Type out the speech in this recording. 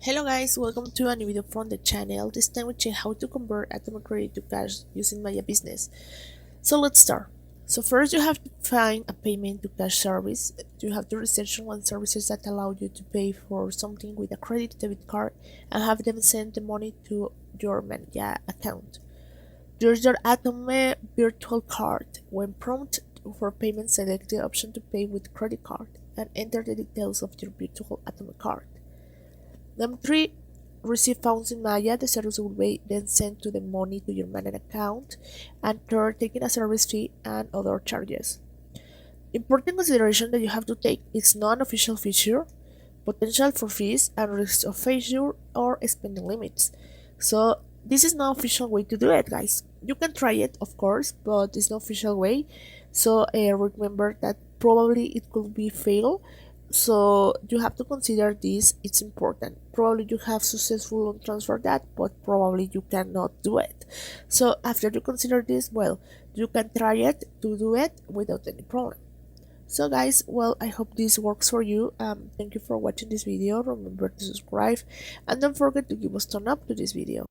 Hello guys, welcome to a new video from the channel. This time we check how to convert Atome Credit to cash using Maya Business. So let's start. So first you have to find a payment to cash service. You have to research on services that allow you to pay for something with a credit debit card and have them send the money to your Maya account. Use your Atome virtual card. When prompted for payment, select the option to pay with credit card and enter the details of your virtual Atome card. Number 3. Receive funds in Maya. The service will be then sent to the money to your managed account. And third, taking a service fee and other charges. Important consideration that you have to take is non-official feature, potential for fees, and risk of failure or spending limits. So this is no official way to do it, guys. You can try it, of course, but it's no official way. So remember that probably it could be fail, so you have to consider this. It's important. Probably you have successful on transfer that, but probably you cannot do it. So after you consider this, well, you can try it to do it without any problem. So guys, well, I hope this works for you. Thank you for watching this video. Remember to subscribe and don't forget to give us thumbs up to this video.